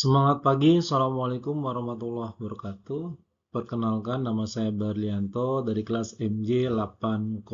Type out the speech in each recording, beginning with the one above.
Semangat pagi, Assalamualaikum warahmatullahi wabarakatuh. Perkenalkan, nama saya Barlianto dari kelas MJ 805.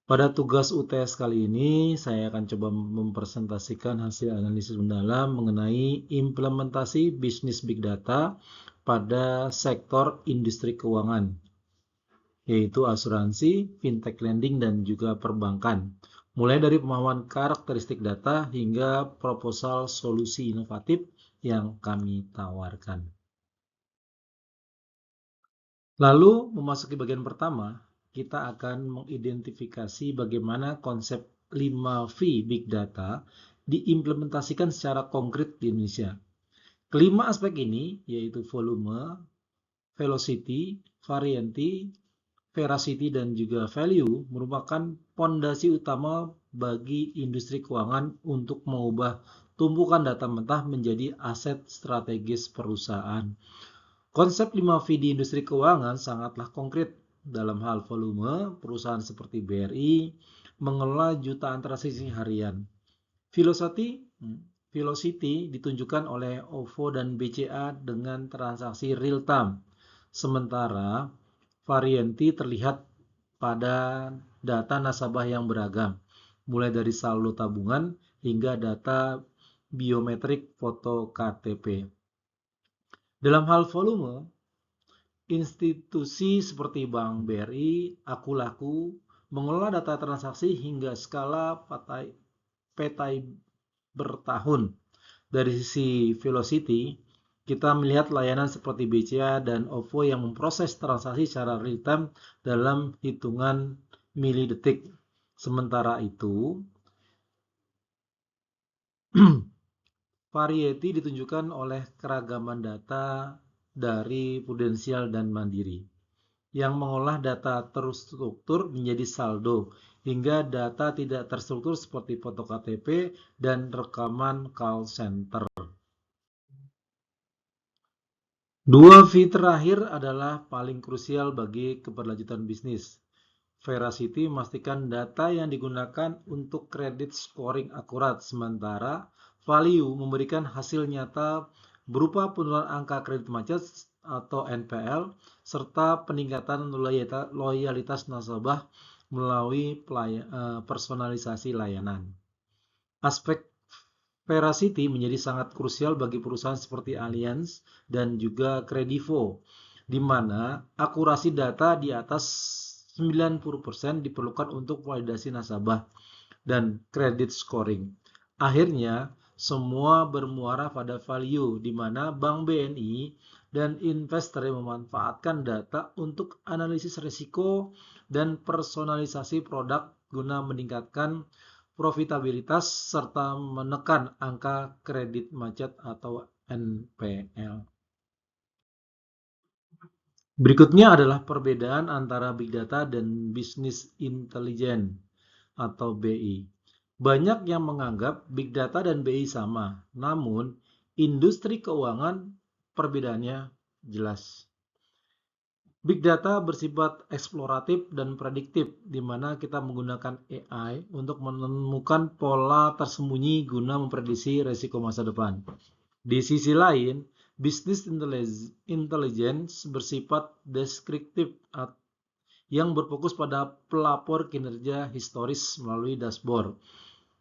Pada tugas UTS kali ini, saya akan coba mempresentasikan hasil analisis mendalam mengenai implementasi bisnis Big Data pada sektor industri keuangan, yaitu asuransi, fintech lending, dan juga perbankan. Mulai dari pemahaman karakteristik data hingga proposal solusi inovatif yang kami tawarkan. Lalu, memasuki bagian pertama, kita akan mengidentifikasi bagaimana konsep 5V Big Data diimplementasikan secara konkret di Indonesia. Kelima aspek ini, yaitu volume, velocity, variety, veracity, dan juga value, merupakan pondasi utama bagi industri keuangan untuk mengubah tumpukan data mentah menjadi aset strategis perusahaan. Konsep 5V di industri keuangan sangatlah konkret. Dalam hal volume, perusahaan seperti BRI mengelola jutaan transaksi harian. Velocity ditunjukkan oleh OVO dan BCA dengan transaksi real time. Sementara variety terlihat pada data nasabah yang beragam, mulai dari saldo tabungan hingga data biometrik foto KTP. Dalam hal volume, institusi seperti Bank BRI, Akulaku, mengelola data transaksi hingga skala petai bertahun. Dari sisi velocity, kita melihat layanan seperti BCA dan OVO yang memproses transaksi secara real time dalam hitungan milidetik. Sementara itu, variety ditunjukkan oleh keragaman data dari Prudensial dan Mandiri yang mengolah data terstruktur menjadi saldo hingga data tidak terstruktur seperti foto KTP dan rekaman call center. Dua V terakhir adalah paling krusial bagi keberlanjutan bisnis. Veracity memastikan data yang digunakan untuk kredit scoring akurat, sementara value memberikan hasil nyata berupa penurunan angka kredit macet atau NPL serta peningkatan loyalitas nasabah melalui personalisasi layanan. Aspek veracity menjadi sangat krusial bagi perusahaan seperti Allianz dan juga Kredivo, di mana akurasi data di atas 90% diperlukan untuk validasi nasabah dan credit scoring. Akhirnya, semua bermuara pada value, di mana Bank BNI dan investor memanfaatkan data untuk analisis risiko dan personalisasi produk guna meningkatkan profitabilitas serta menekan angka kredit macet atau NPL. Berikutnya adalah perbedaan antara Big Data dan Business Intelligence atau BI. Banyak yang menganggap Big Data dan BI sama, namun industri keuangan perbedaannya jelas. Big Data bersifat eksploratif dan prediktif, di mana kita menggunakan AI untuk menemukan pola tersembunyi guna memprediksi risiko masa depan. Di sisi lain, Business Intelligence bersifat deskriptif yang berfokus pada pelapor kinerja historis melalui dashboard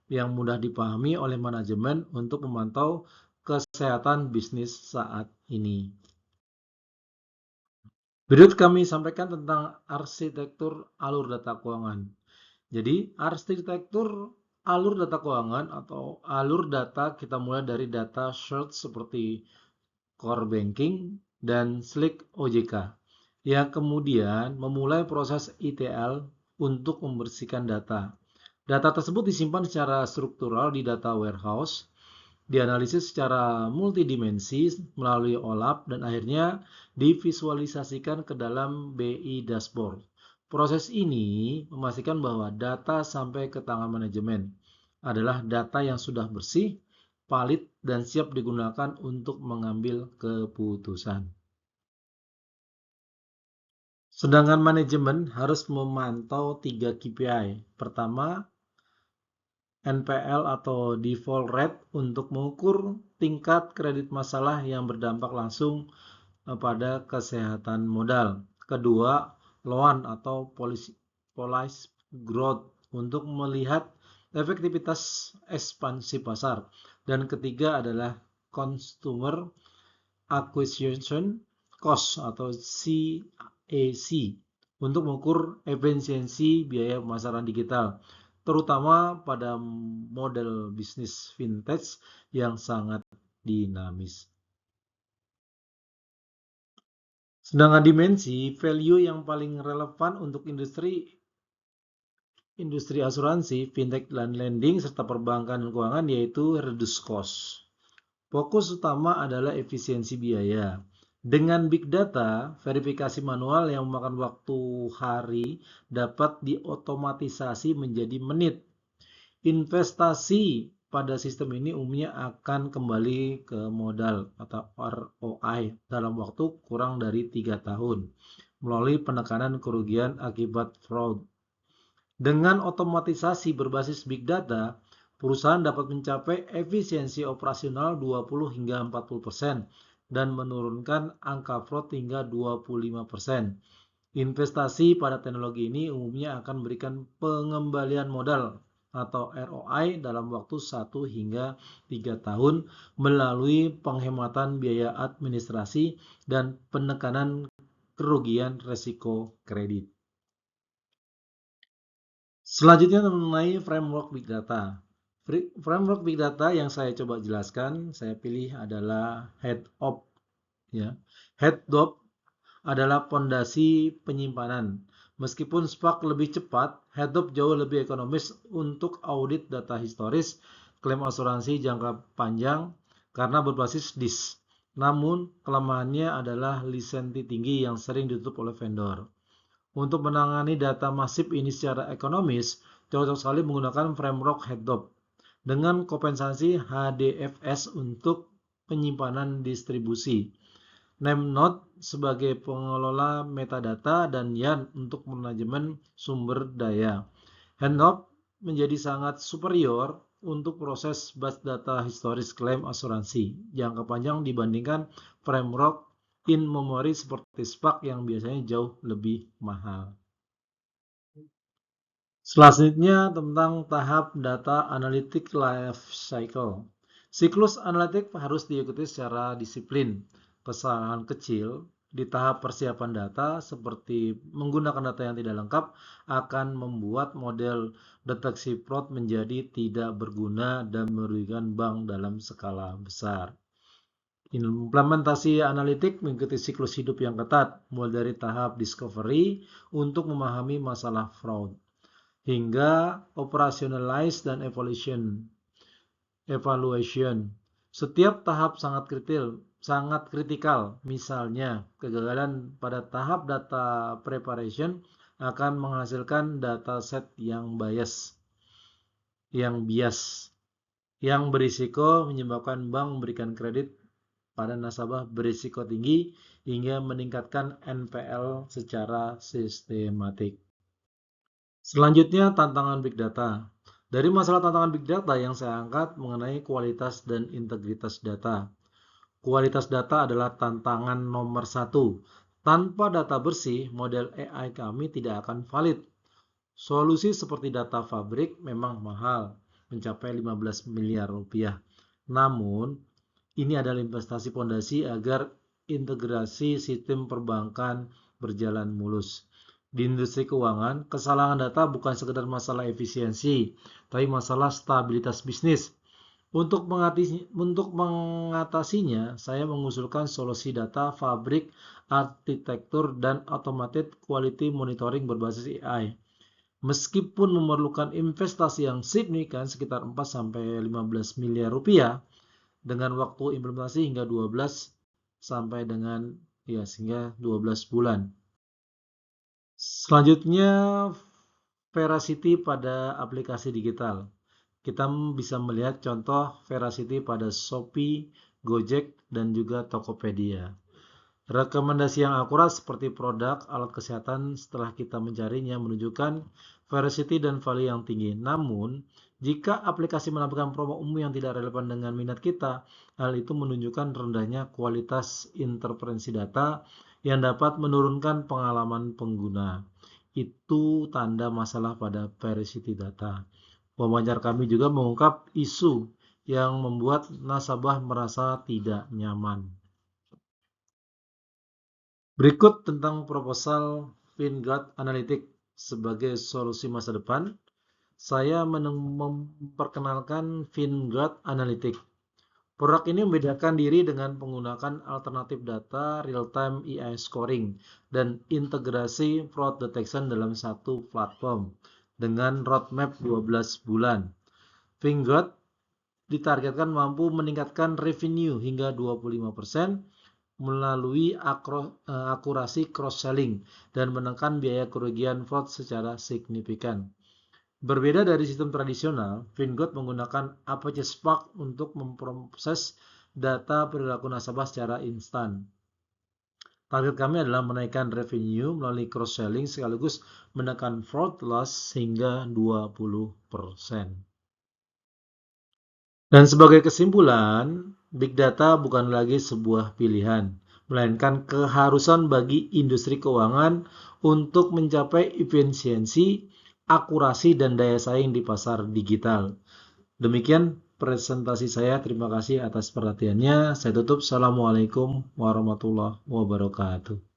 yang mudah dipahami oleh manajemen untuk memantau kesehatan bisnis saat ini. Berikut kami sampaikan tentang arsitektur alur data keuangan. Jadi, arsitektur alur data keuangan atau alur data kita mulai dari data source seperti core banking dan Slick OJK yang kemudian memulai proses ETL untuk membersihkan data. Data tersebut disimpan secara struktural di data warehouse, dianalisis secara multidimensi melalui OLAP, dan akhirnya divisualisasikan ke dalam BI dashboard. Proses ini memastikan bahwa data sampai ke tangan manajemen adalah data yang sudah bersih, valid, dan siap digunakan untuk mengambil keputusan. Sedangkan manajemen harus memantau 3 KPI. Pertama, NPL atau default rate untuk mengukur tingkat kredit masalah yang berdampak langsung pada kesehatan modal. Kedua, loan atau policy growth untuk melihat efektivitas ekspansi pasar. Dan ketiga adalah consumer acquisition cost atau CAC untuk mengukur efisiensi biaya pemasaran digital, terutama pada model bisnis vintage yang sangat dinamis. Sedangkan dimensi value yang paling relevan untuk industri asuransi, fintech dan lending, serta perbankan dan keuangan yaitu reduce cost. Fokus utama adalah efisiensi biaya. Dengan big data, verifikasi manual yang memakan waktu hari dapat diotomatisasi menjadi menit. Investasi pada sistem ini umumnya akan kembali ke modal atau ROI dalam waktu kurang dari 3 tahun melalui penekanan kerugian akibat fraud. Dengan otomatisasi berbasis big data, perusahaan dapat mencapai efisiensi operasional 20 hingga 40% dan menurunkan angka fraud hingga 25%. Investasi pada teknologi ini umumnya akan memberikan pengembalian modal atau ROI dalam waktu 1 hingga 3 tahun melalui penghematan biaya administrasi dan penekanan kerugian resiko kredit. Selanjutnya mengenai framework Big Data. Framework Big Data yang saya coba jelaskan, saya pilih adalah HEADOP. Ya. HEADOP adalah pondasi penyimpanan. Meskipun Spark lebih cepat, HEADOP jauh lebih ekonomis untuk audit data historis, klaim asuransi jangka panjang karena berbasis disk. Namun, kelemahannya adalah lisensi tinggi yang sering ditutup oleh vendor. Untuk menangani data masif ini secara ekonomis, cocok sekali menggunakan framework HEADOP dengan kompensasi HDFS untuk penyimpanan distribusi, Nemnode sebagai pengelola metadata, dan YARN untuk manajemen sumber daya. HEADOP menjadi sangat superior untuk proses base data historis klaim asuransi jangka panjang dibandingkan framework in memory seperti Spark yang biasanya jauh lebih mahal. Selanjutnya tentang tahap data analytic life cycle. Siklus analitik harus diikuti secara disiplin. Kesalahan kecil di tahap persiapan data seperti menggunakan data yang tidak lengkap akan membuat model deteksi fraud menjadi tidak berguna dan merugikan bank dalam skala besar. Implementasi analitik mengikuti siklus hidup yang ketat, mulai dari tahap discovery untuk memahami masalah fraud, hingga operationalize dan evaluation. Setiap tahap sangat kritikal. Misalnya, kegagalan pada tahap data preparation akan menghasilkan dataset yang bias, yang berisiko menyebabkan bank memberikan kredit pada nasabah berisiko tinggi hingga meningkatkan NPL secara sistematik. Selanjutnya, tantangan Big Data. Dari masalah tantangan Big Data yang saya angkat mengenai kualitas dan integritas data. Kualitas data adalah tantangan nomor 1. Tanpa data bersih, model AI kami tidak akan valid. Solusi seperti data fabrik memang mahal, mencapai 15 miliar rupiah. Namun, ini adalah investasi fondasi agar integrasi sistem perbankan berjalan mulus. Di industri keuangan, kesalahan data bukan sekedar masalah efisiensi, tapi masalah stabilitas bisnis. Untuk mengatasinya, saya mengusulkan solusi data fabrik, arsitektur, dan automated quality monitoring berbasis AI. Meskipun memerlukan investasi yang signifikan sekitar 4-15 miliar rupiah, dengan waktu implementasi hingga 12 sampai dengan hingga 12 bulan. Selanjutnya, veracity pada aplikasi digital. Kita bisa melihat contoh veracity pada Shopee, Gojek, dan juga Tokopedia. Rekomendasi yang akurat seperti produk, alat kesehatan setelah kita mencarinya menunjukkan veracity dan value yang tinggi. Namun, Jika aplikasi menampilkan promo umum yang tidak relevan dengan minat kita, hal itu menunjukkan rendahnya kualitas interferensi data yang dapat menurunkan pengalaman pengguna. Itu tanda masalah pada veracity data. Wawancara kami juga mengungkap isu yang membuat nasabah merasa tidak nyaman. Berikut tentang proposal Vanguard Analytics sebagai solusi masa depan. Saya memperkenalkan Vanguard Analytics. Produk ini membedakan diri dengan menggunakan alternatif data real-time AI scoring dan integrasi fraud detection dalam satu platform dengan roadmap 12 bulan. Vanguard ditargetkan mampu meningkatkan revenue hingga 25% melalui akurasi cross-selling dan menekan biaya kerugian fraud secara signifikan. Berbeda dari sistem tradisional, Vanguard menggunakan Apache Spark untuk memproses data perilaku nasabah secara instan. Target kami adalah menaikkan revenue melalui cross-selling sekaligus menekan fraud loss hingga 20%. Dan sebagai kesimpulan, Big Data bukan lagi sebuah pilihan, melainkan keharusan bagi industri keuangan untuk mencapai efisiensi, akurasi, dan daya saing di pasar digital. Demikian presentasi saya. Terima kasih atas perhatiannya. Saya tutup. Assalamualaikum warahmatullahi wabarakatuh.